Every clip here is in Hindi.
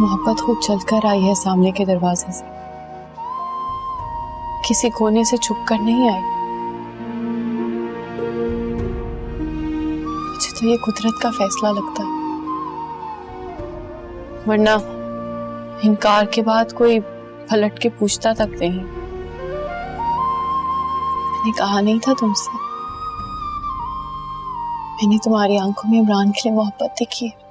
मोहब्बत खुद चलकर आई है सामने के दरवाजे से, किसी कोने से छुप कर नहीं आई। मुझे तो ये कुदरत का फैसला लगता है, वरना इनकार के बाद कोई पलट के पूछता तक नहीं। मैंने कहा नहीं था तुमसे, मैंने तुम्हारी आंखों में इमरान के लिए मोहब्बत देखी है।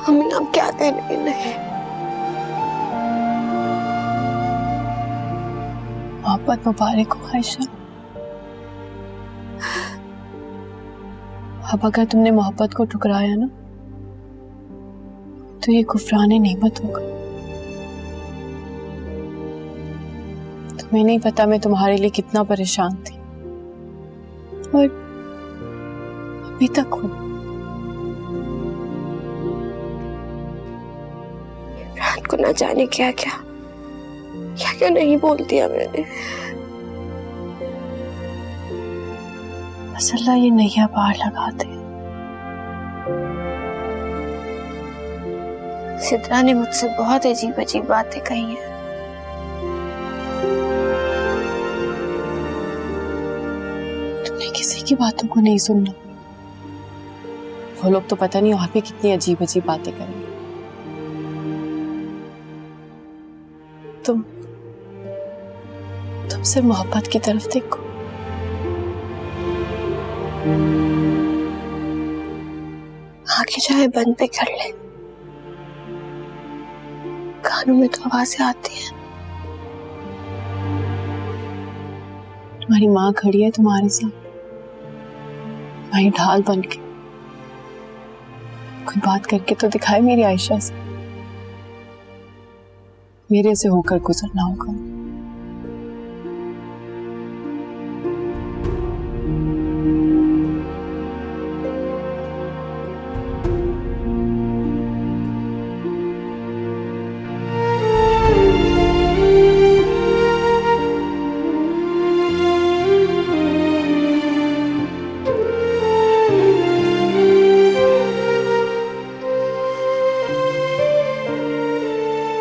हमें अब क्या करें? नहीं, मोहब्बत मुबारक हो आयशा। अब अगर तुमने मोहब्बत को ठुकराया ना, तो ये कुफराने नेमत होगा। तुम्हें नहीं पता मैं तुम्हारे लिए कितना परेशान थी, और अभी तक हूं। रात को ना जाने क्या क्या नहीं बोल दिया मैंने। बस अल्लाह ये नैया पार लगा दे। सिद्रा ने मुझसे बहुत अजीब अजीब बातें कही हैं। तुमने किसी की बातों को नहीं सुनना। वो लोग तो पता नहीं और भी कितनी अजीब अजीब बातें करेंगे। तुम सिर्फ मोहब्बत की तरफ देखो। आंखें चाहे बंद पे कर ले, कानों में तो आवाजें आती हैं। तुम्हारी माँ खड़ी है तुम्हारे साथ, तुम्हारी ढाल बन के। कोई बात करके तो दिखाए मेरी आयशा से। मेरे से होकर गुजरना होगा।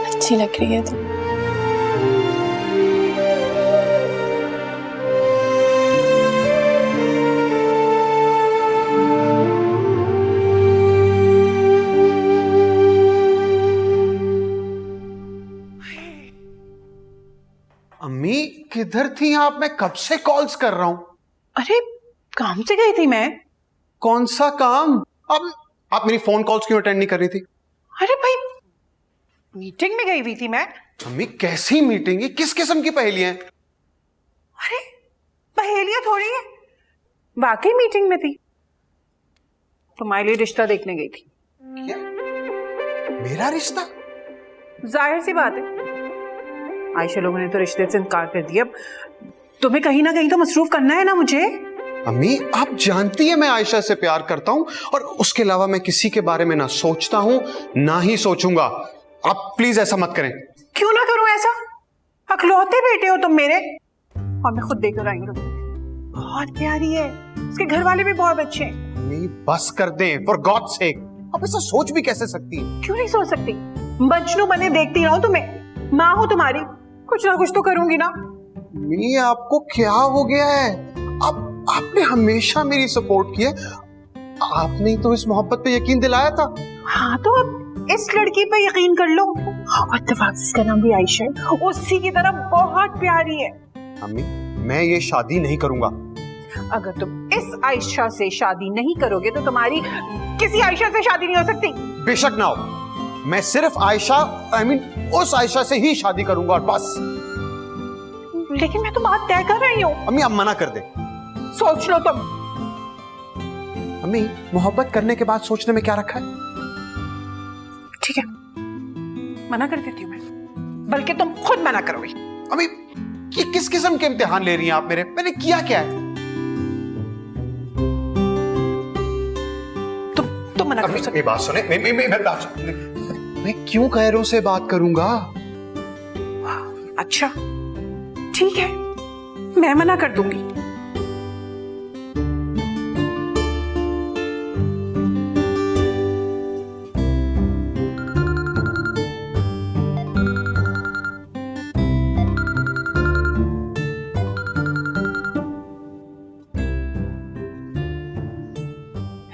अच्छी लग रही है तुम। अम्मी किधर थी आप? मैं कब से कॉल्स कर रहा हूं। अरे काम से गई थी मैं। कौन सा काम? अब आप मेरी फोन कॉल्स क्यों अटेंड नहीं कर रही थी? अरे भाई मीटिंग में गई हुई थी मैं। अम्मी कैसी मीटिंग? ये किस किस्म की पहेलियां हैं? अरे पहेलियां थोड़ी है, वाकई मीटिंग में थी। तुम्हारे लिए रिश्ता देखने गई थी। क्या? मेरा रिश्ता? जाहिर सी बात है, आयशा लोगों ने तो रिश्ते से इनकार कर दिया। तुम्हें कहीं ना कहीं तो मसरूफ करना है ना मुझे। अम्मी आप जानती है मैं आयशा से प्यार करता हूं, और उसके अलावा मैं किसी के बारे में ना सोचता हूं ना ही सोचूंगा। आप प्लीज ऐसा मत करें। क्यों ना करूं ऐसा? अखलौते बेटे हो तुम मेरे। और मैं खुद देखकर आई हूं, बहुत प्यारी है, उसके घर वाले भी बहुत अच्छे हैं। अम्मी बस कर दें, फॉर गॉड सेक। आप ऐसा सोच भी कैसे सकती हैं? क्यों नहीं सोच सकती? बचनू बने देखती रहूं तुम्हें। माँ हो तुम्हारी, कुछ ना कुछ तो करूंगी ना। अम्मी आपको क्या हो गया है? आपने हमेशा मेरी सपोर्ट की है। आपने तो इस मोहब्बत पे यकीन दिलाया था। हाँ तो अब इस लड़की पे यकीन कर लो। और इत्तेफाक से इसका नाम भी आयशा है, उसी की तरह बहुत प्यारी है। अम्मी मैं ये शादी नहीं करूंगा। अगर तुम इस आयशा से शादी नहीं करोगे तो तुम्हारी किसी आयशा से शादी नहीं हो सकती। बेशक ना हो, मैं सिर्फ आयशा उस आयशा से ही शादी करूंगा और बस। लेकिन मैं तो बात तय कर रही हूँ। अम्मी आप मना कर दे। सोच लो तुम। अम्मी मोहब्बत करने के बाद सोचने में क्या रखा है? ठीक है, मना कर देती हूँ मैं, बल्कि तुम खुद मना करोगी। अम्मी ये किस किस्म के इम्तिहान ले रही हैं आप मेरे? मैंने किया क्या है? तुम मना अम्मी करो। ये बात सुने, मैं क्यों खैरों से बात करूंगा? अच्छा ठीक है, मैं मना कर दूंगी।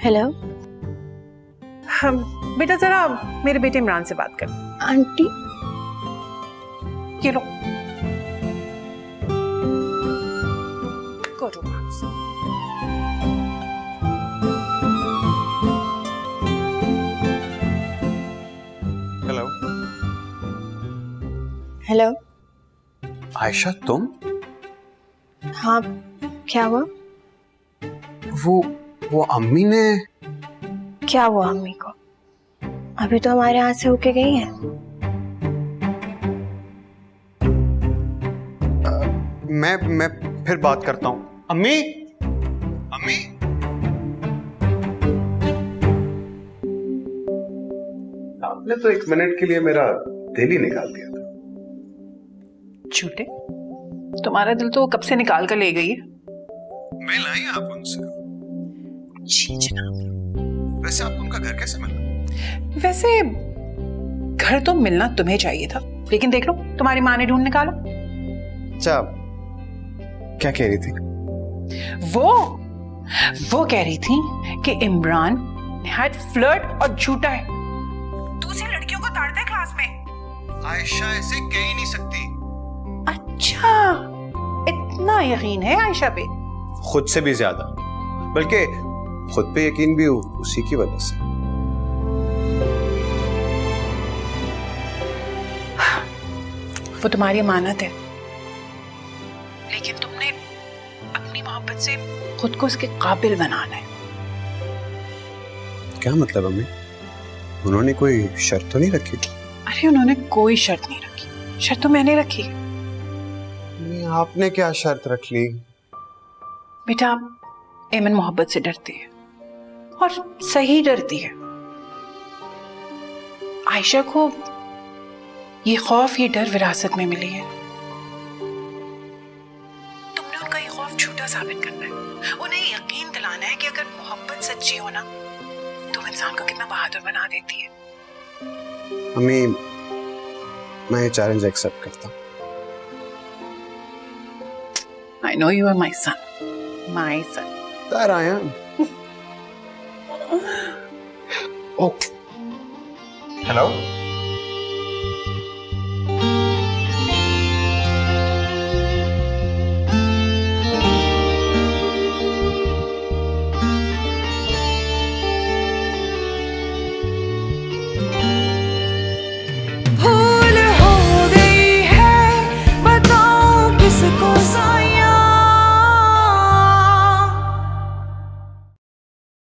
हेलो बेटा जरा मेरे बेटे इमरान से बात कर। आंटी, ये लो करो बात से। Hello hello. आयशा, तुम? हाँ, क्या हुआ? वो अम्मी ने क्या हुआ अम्मी को? अभी तो हमारे यहाँ से होके गई हैं। मैं फिर बात करता हूँ। अम्मी, अम्मी, आपने तो 1 मिनट के लिए मेरा दिल ही निकाल दिया था। झूठे, तुम्हारा दिल तो वो कब से निकाल कर ले गई है। मिल आई आप उनसे? जी जनाब। वैसे आपको उनका घर कैसे मिला? वैसे घर तो मिलना तुम्हें चाहिए था, लेकिन देख लो तुम्हारी माँ ने ढूंढ निकाला। अच्छा, क्या कह रही थी? वो कह रही थी कि इमरान हैड फ्लर्ट और झूठा है, दूसरी लड़कियों को ताड़ता है क्लास में। आयशा ऐसे कह ही नहीं सकती। अच्छा, इतना यकीन है आयशा पे? खुद से भी ज्यादा, बल्कि खुद पे यकीन भी उसी की वजह से। वो तुम्हारी अमानत है, लेकिन तुमने अपनी मोहब्बत से खुद को उसके काबिल बनाना है। क्या मतलब अम्मी? उन्होंने कोई शर्त तो नहीं रखी? अरे उन्होंने कोई शर्त नहीं रखी, शर्त तो मैंने रखी। आपने क्या शर्त रख ली? बेटा, एमन मोहब्बत से डरती है और सही डरती है। आयशा को ये खौफ, ये डर विरासत में मिली है। तुमने उनका ये खौफ झूठा साबित करना है, उन्हें यकीन दिलाना है कि अगर मोहब्बत सच्ची हो ना, तुम इंसान को कितना बहादुर बना देती है। अम्मी, मैं ये चैलेंज एक्सेप्ट करता हूँ। I know you are my son. My son. That I am. Oh. Hello?